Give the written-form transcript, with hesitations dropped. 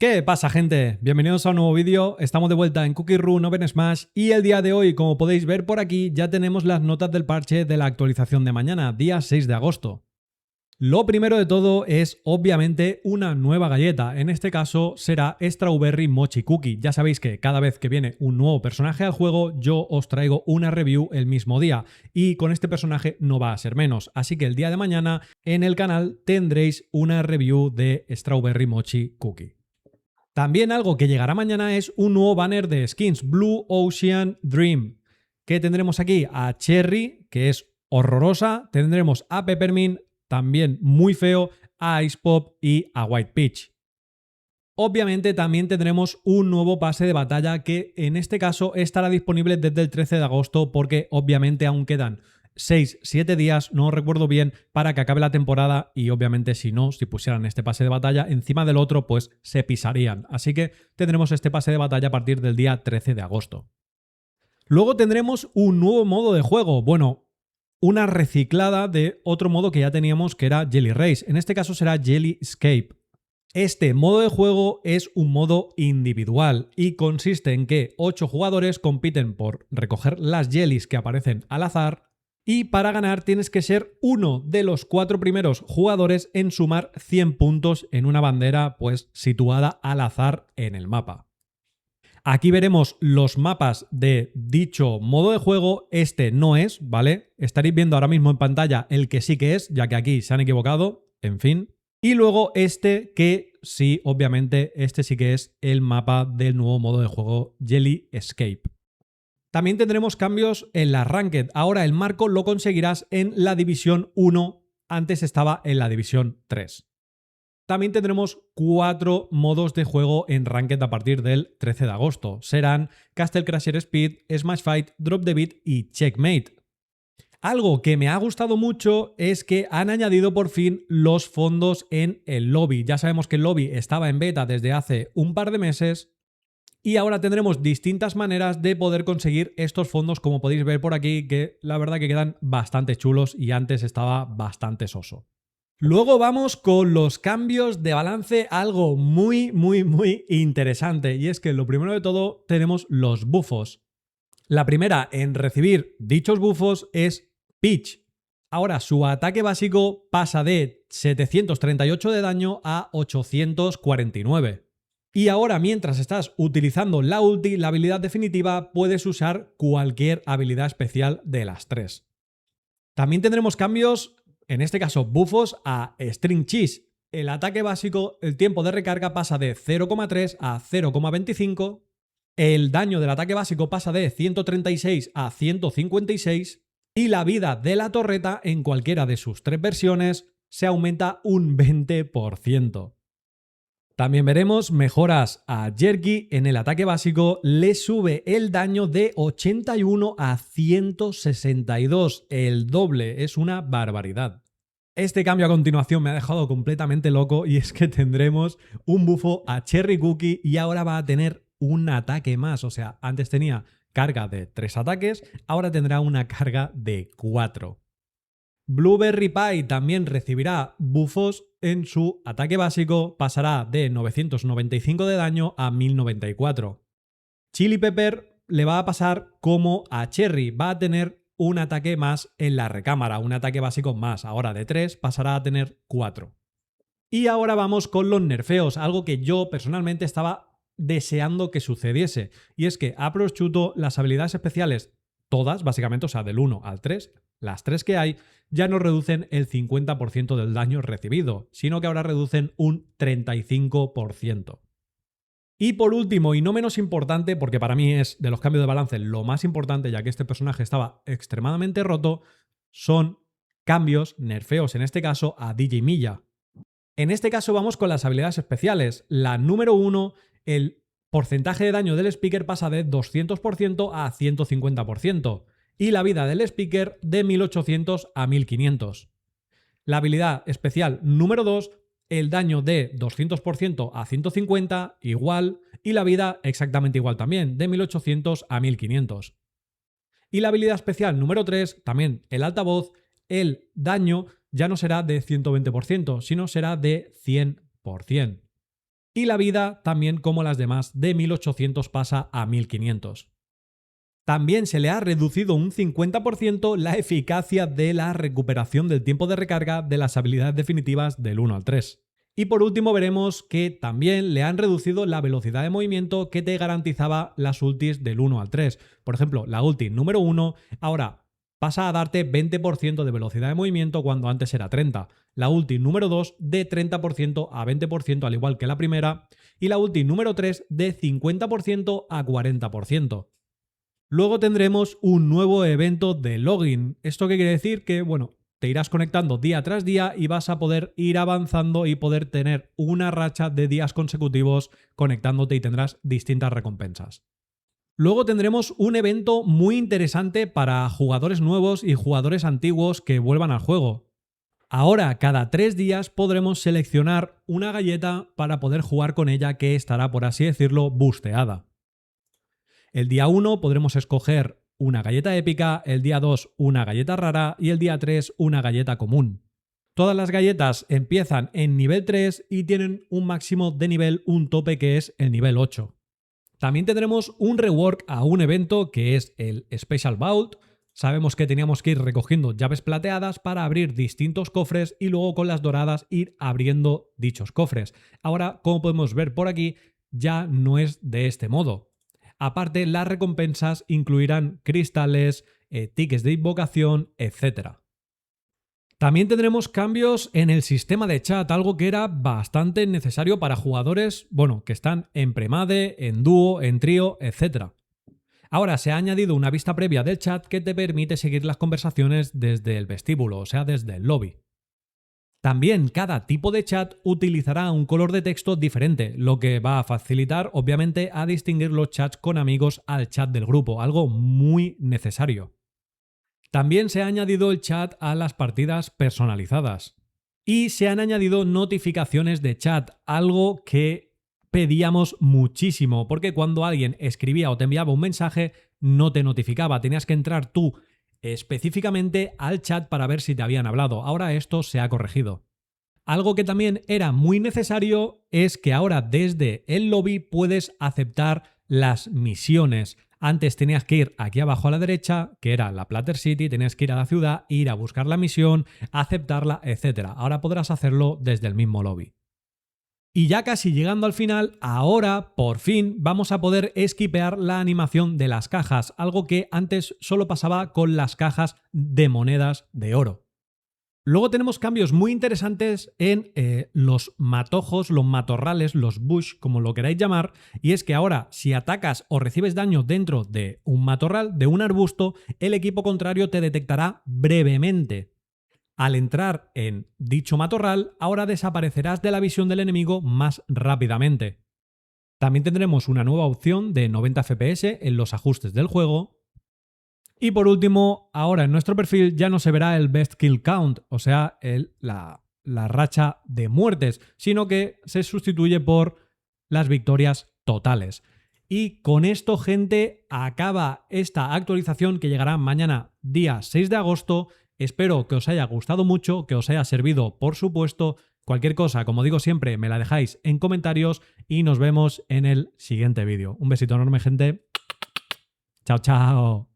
¿Qué pasa, gente? Bienvenidos a un nuevo vídeo. Estamos de vuelta en Cookie Run Open Smash y el día de hoy, como podéis ver por aquí, ya tenemos las notas del parche de la actualización de mañana, día 6 de agosto. Lo primero de todo es, obviamente, una nueva galleta. En este caso será Strawberry Mochi Cookie. Ya sabéis que cada vez que viene un nuevo personaje al juego, yo os traigo una review el mismo día. Y con este personaje no va a ser menos. Así que el día de mañana en el canal tendréis una review de Strawberry Mochi Cookie. También algo que llegará mañana es un nuevo banner de skins, Blue Ocean Dream. ¿Qué tendremos aquí? A Cherry, que es horrorosa. Tendremos a Peppermint, también muy feo, a Ice Pop y a White Peach. Obviamente también tendremos un nuevo pase de batalla que en este caso estará disponible desde el 13 de agosto porque obviamente aún quedan 6-7 días, no recuerdo bien, para que acabe la temporada y obviamente si pusieran este pase de batalla encima del otro, pues se pisarían. Así que tendremos este pase de batalla a partir del día 13 de agosto. Luego tendremos un nuevo modo de juego, bueno, una reciclada de otro modo que ya teníamos que era Jelly Race. En este caso será Jelly Escape. Este modo de juego es un modo individual y consiste en que 8 jugadores compiten por recoger las jellies que aparecen al azar. Y para ganar tienes que ser uno de los 4 primeros jugadores en sumar 100 puntos en una bandera pues situada al azar en el mapa. Aquí veremos los mapas de dicho modo de juego. Este no es, ¿vale? Estaréis viendo ahora mismo en pantalla el que sí que es, ya que aquí se han equivocado, en fin. Y luego este que sí, obviamente, este sí que es el mapa del nuevo modo de juego Jelly Escape. También tendremos cambios en la Ranked. Ahora el marco lo conseguirás en la División 1, antes estaba en la División 3. También tendremos 4 modos de juego en Ranked a partir del 13 de agosto. Serán Castle Crasher Speed, Smash Fight, Drop the Beat y Checkmate. Algo que me ha gustado mucho es que han añadido por fin los fondos en el lobby. Ya sabemos que el lobby estaba en beta desde hace un par de meses. Y ahora tendremos distintas maneras de poder conseguir estos fondos, como podéis ver por aquí, que la verdad que quedan bastante chulos y antes estaba bastante soso. Luego vamos con los cambios de balance, algo muy interesante, y es que lo primero de todo tenemos los bufos. La primera en recibir dichos bufos es Peach. Ahora su ataque básico pasa de 738 de daño a 849. Y ahora, mientras estás utilizando la ulti, la habilidad definitiva, puedes usar cualquier habilidad especial de las 3. También tendremos cambios, en este caso bufos, a String Cheese. El ataque básico, el tiempo de recarga pasa de 0,3 a 0,25. El daño del ataque básico pasa de 136 a 156. Y la vida de la torreta, en cualquiera de sus 3 versiones, se aumenta un 20%. También veremos mejoras a Jerky. En el ataque básico le sube el daño de 81 a 162, el doble, es una barbaridad. Este cambio a continuación me ha dejado completamente loco y es que tendremos un bufo a Cherry Cookie y ahora va a tener un ataque más, o sea, antes tenía carga de 3 ataques, ahora tendrá una carga de 4. Blueberry Pie también recibirá bufos en su ataque básico, pasará de 995 de daño a 1094. Chili Pepper le va a pasar como a Cherry, va a tener un ataque más en la recámara, un ataque básico más, ahora de 3 pasará a tener 4. Y ahora vamos con los nerfeos, algo que yo personalmente estaba deseando que sucediese, y es que a Prosciutto las habilidades especiales, todas básicamente, o sea del 1 al 3, las 3 que hay, ya no reducen el 50% del daño recibido, sino que ahora reducen un 35%. Y por último, y no menos importante, porque para mí es de los cambios de balance lo más importante, ya que este personaje estaba extremadamente roto, son cambios, nerfeos en este caso, a DJ Milla. En este caso vamos con las habilidades especiales. La número 1, el porcentaje de daño del speaker pasa de 200% a 150%. Y la vida del speaker de 1800 a 1500. La habilidad especial número 2, el daño de 200% a 150, igual, y la vida exactamente igual también, de 1800 a 1500. Y la habilidad especial número 3, también el altavoz, el daño ya no será de 120%, sino será de 100%. Y la vida, también como las demás, de 1800 pasa a 1500. También se le ha reducido un 50% la eficacia de la recuperación del tiempo de recarga de las habilidades definitivas del 1 al 3. Y por último veremos que también le han reducido la velocidad de movimiento que te garantizaba las ultis del 1 al 3. Por ejemplo, la ulti número 1 ahora pasa a darte 20% de velocidad de movimiento cuando antes era 30%. La ulti número 2 de 30% a 20% al igual que la primera. Y la ulti número 3 de 50% a 40%. Luego tendremos un nuevo evento de login. ¿Esto qué quiere decir? Que, bueno, te irás conectando día tras día y vas a poder ir avanzando y poder tener una racha de días consecutivos conectándote y tendrás distintas recompensas. Luego tendremos un evento muy interesante para jugadores nuevos y jugadores antiguos que vuelvan al juego. Ahora, cada 3 días podremos seleccionar una galleta para poder jugar con ella que estará, por así decirlo, busteada. El día 1 podremos escoger una galleta épica, el día 2 una galleta rara y el día 3 una galleta común. Todas las galletas empiezan en nivel 3 y tienen un máximo de nivel, un tope que es el nivel 8. También tendremos un rework a un evento que es el Special Vault. Sabemos que teníamos que ir recogiendo llaves plateadas para abrir distintos cofres y luego con las doradas ir abriendo dichos cofres. Ahora, como podemos ver por aquí, ya no es de este modo. Aparte, las recompensas incluirán cristales, tickets de invocación, etc. También tendremos cambios en el sistema de chat, algo que era bastante necesario para jugadores, bueno, que están en premade, en dúo, en trío, etc. Ahora se ha añadido una vista previa del chat que te permite seguir las conversaciones desde el vestíbulo, o sea, desde el lobby. También cada tipo de chat utilizará un color de texto diferente, lo que va a facilitar obviamente a distinguir los chats con amigos al chat del grupo, algo muy necesario. También se ha añadido el chat a las partidas personalizadas. Y se han añadido notificaciones de chat, algo que pedíamos muchísimo, porque cuando alguien escribía o te enviaba un mensaje no te notificaba, tenías que entrar tú específicamente al chat para ver si te habían hablado. Ahora esto se ha corregido. Algo que también era muy necesario es que ahora desde el lobby puedes aceptar las misiones. Antes tenías que ir aquí abajo a la derecha, que era la Platter City, tenías que ir a la ciudad, ir a buscar la misión, aceptarla, etc. Ahora podrás hacerlo desde el mismo lobby. Y ya casi llegando al final, ahora por fin vamos a poder esquipear la animación de las cajas, algo que antes solo pasaba con las cajas de monedas de oro. Luego tenemos cambios muy interesantes en los matojos, los matorrales, los bush, como lo queráis llamar, y es que ahora si atacas o recibes daño dentro de un matorral, de un arbusto, el equipo contrario te detectará brevemente. Al entrar en dicho matorral, ahora desaparecerás de la visión del enemigo más rápidamente. También tendremos una nueva opción de 90 FPS en los ajustes del juego. Y por último, ahora en nuestro perfil ya no se verá el Best Kill Count, o sea, la racha de muertes, sino que se sustituye por las victorias totales. Y con esto, gente, acaba esta actualización que llegará mañana, día 6 de agosto. Espero que os haya gustado mucho, que os haya servido, por supuesto. Cualquier cosa, como digo siempre, me la dejáis en comentarios y nos vemos en el siguiente vídeo. Un besito enorme, gente. Chao, chao.